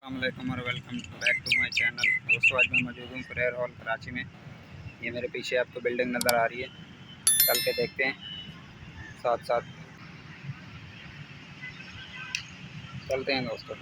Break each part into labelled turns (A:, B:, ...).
A: अस्सलामुअलैकुम और welcome back to my channel. दोस्तों, आज मैं मौजूद हूँ फ्रेयर हॉल कराची में। ये मेरे पीछे आपको बिल्डिंग नज़र आ रही है, चल के देखते हैं, साथ साथ चलते हैं दोस्तों।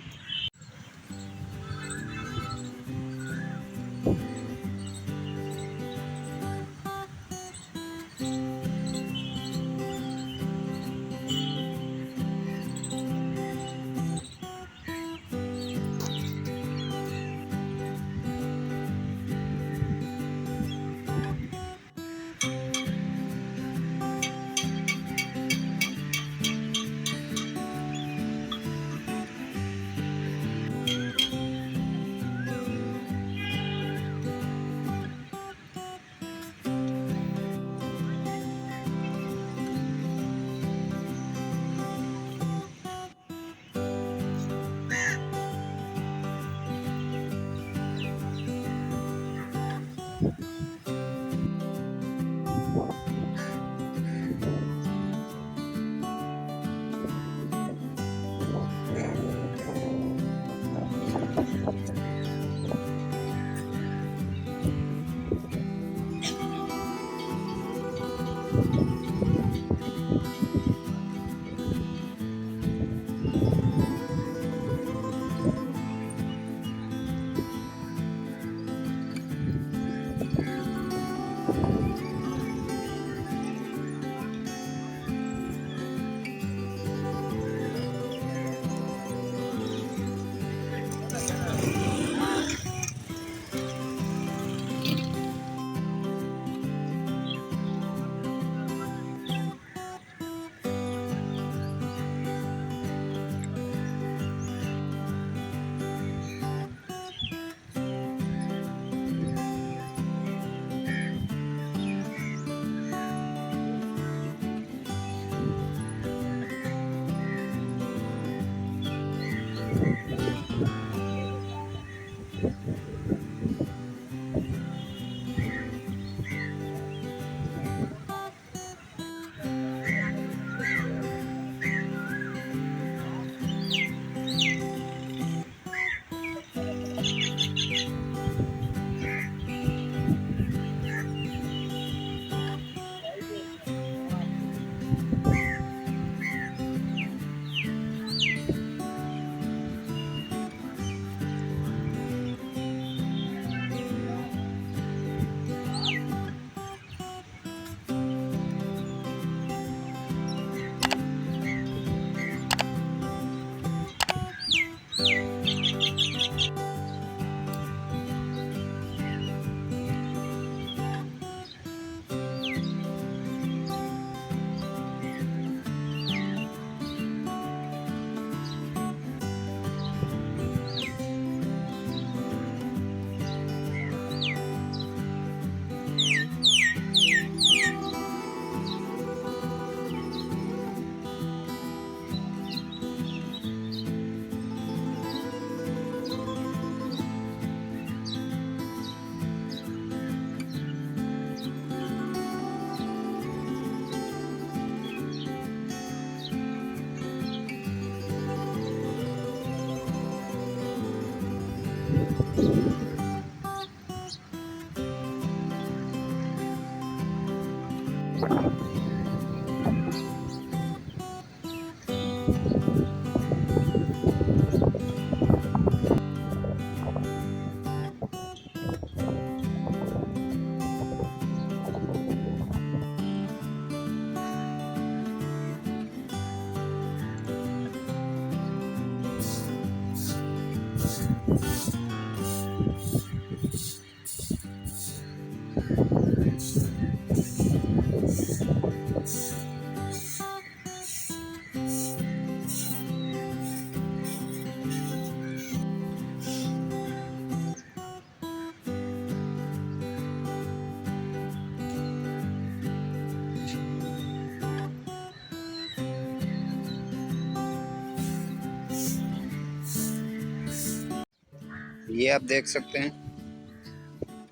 A: ये आप देख सकते हैं,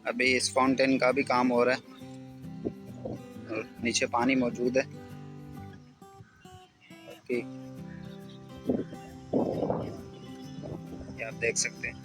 A: अभी इस फाउंटेन का भी काम हो रहा है और नीचे पानी मौजूद है कि ये आप देख सकते हैं।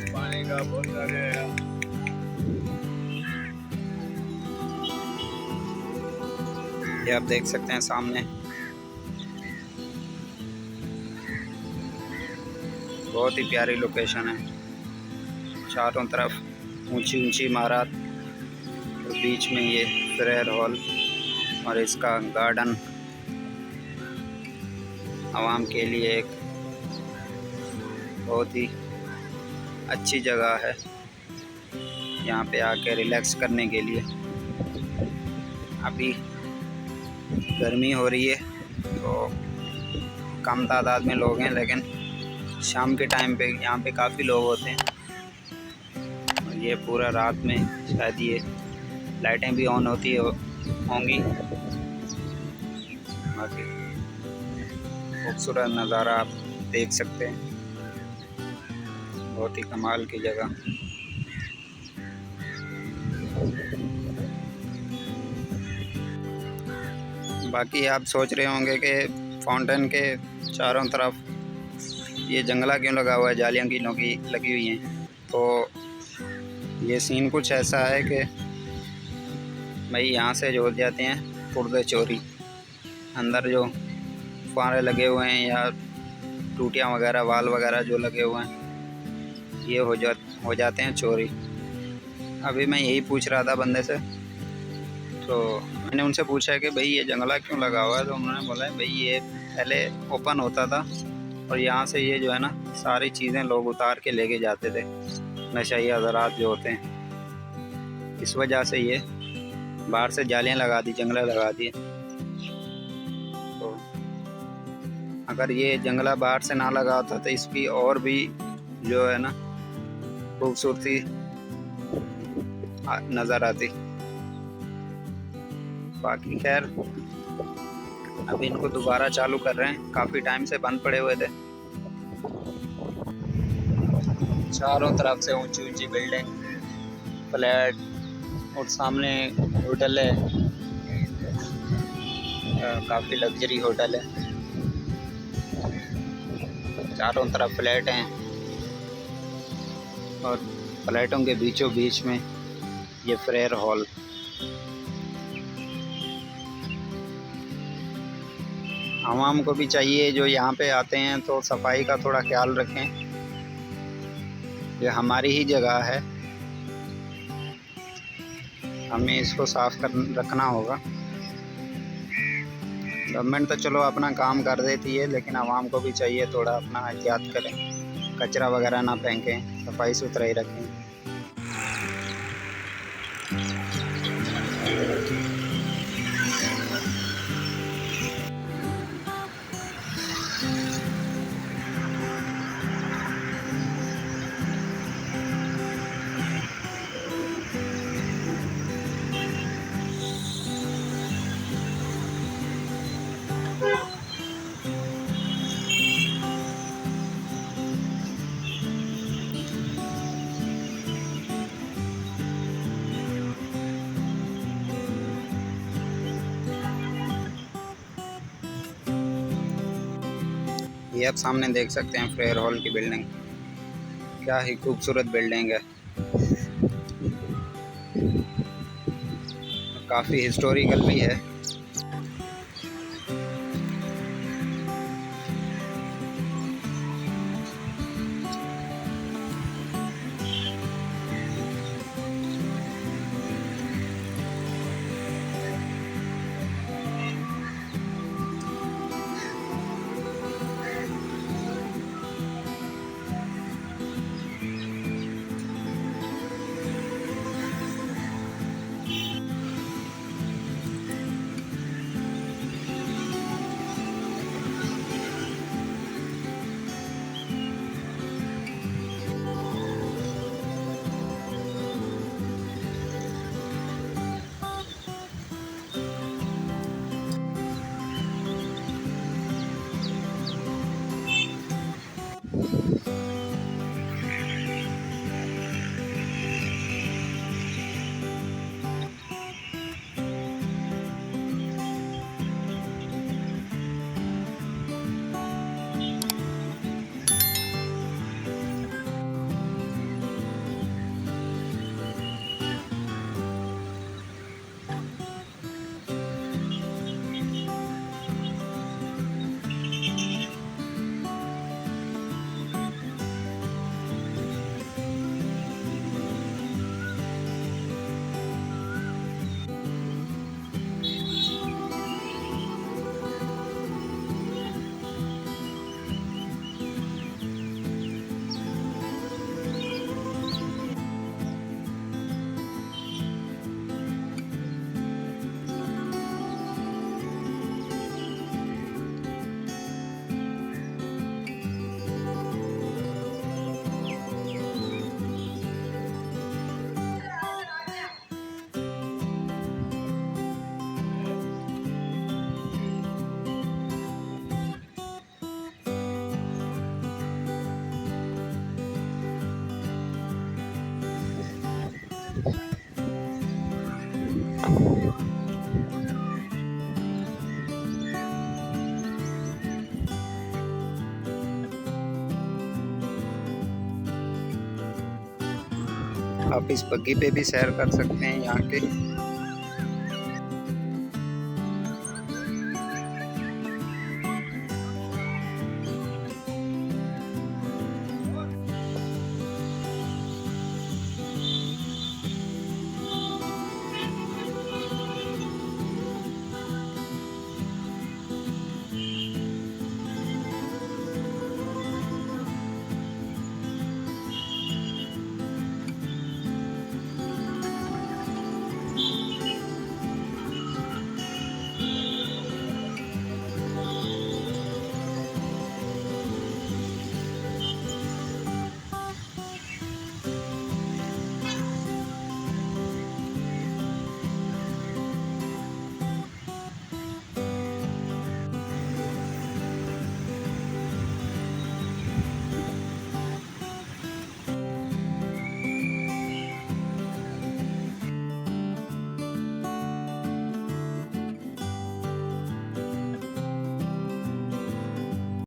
A: पानी का बहुत सारे ये आप देख सकते हैं सामने बहुत ही प्यारी लोकेशन है। चारों तरफ ऊंची ऊंची इमारत और बीच में ये प्रेयर हॉल और इसका गार्डन आवाम के लिए एक बहुत ही अच्छी जगह है। यहाँ पे आके रिलैक्स करने के लिए। अभी गर्मी हो रही है तो कम तादाद में लोग हैं, लेकिन शाम के टाइम पे यहाँ पे काफ़ी लोग होते हैं। और ये पूरा रात में शायद ये लाइटें भी ऑन होती होंगी। बाकी खूबसूरत नज़ारा आप देख सकते हैं, बहुत ही कमाल की जगह। बाकी आप सोच रहे होंगे कि फाउंटेन के चारों तरफ ये जंगला क्यों लगा हुआ है, जालियाँ की लगी हुई हैं। तो ये सीन कुछ ऐसा है कि भाई यहाँ से जो जाते हैं पुर्जे चोरी, अंदर जो फुहारे लगे हुए हैं या टूटियाँ वगैरह वाल वगैरह जो लगे हुए हैं ये हो जाते हैं चोरी। अभी मैं यही पूछ रहा था बंदे से, तो मैंने उनसे पूछा कि भाई ये जंगला क्यों लगा हुआ है। तो उन्होंने बोला भाई ये पहले ओपन होता था और यहाँ से ये जो है ना सारी चीज़ें लोग उतार के लेके जाते थे, नशाई हज़रात जो होते हैं। इस वजह से ये बाहर से जालियाँ लगा दी, जंगला लगा दिए। तो अगर ये जंगला बाहर से ना लगा होता तो इसकी और भी जो है ना खूबसूरती नज़र आती। बाकी खैर अभी इनको दोबारा चालू कर रहे हैं, काफ़ी टाइम से बंद पड़े हुए थे। चारों तरफ से ऊंची ऊंची बिल्डिंग, फ्लैट और सामने होटल है, काफ़ी लग्जरी होटल है। चारों तरफ फ्लैट हैं और फ्लैटों के बीचों बीच में ये प्रेयर हॉल। आवाम को भी चाहिए जो यहाँ पे आते हैं तो सफाई का थोड़ा ख्याल रखें। ये हमारी ही जगह है, हमें इसको साफ रखना होगा। गवर्नमेंट तो चलो अपना काम कर देती है, लेकिन आवाम को भी चाहिए थोड़ा अपना एहतियात करें, कचरा वगैरह ना फेंकें, सफाई सुथराई रखें। ये आप सामने देख सकते हैं प्रेयर हॉल की बिल्डिंग, क्या ही खूबसूरत बिल्डिंग है। काफ़ी हिस्टोरिकल भी है। आप इस बग्गी पे भी सैर कर सकते हैं यहाँ के।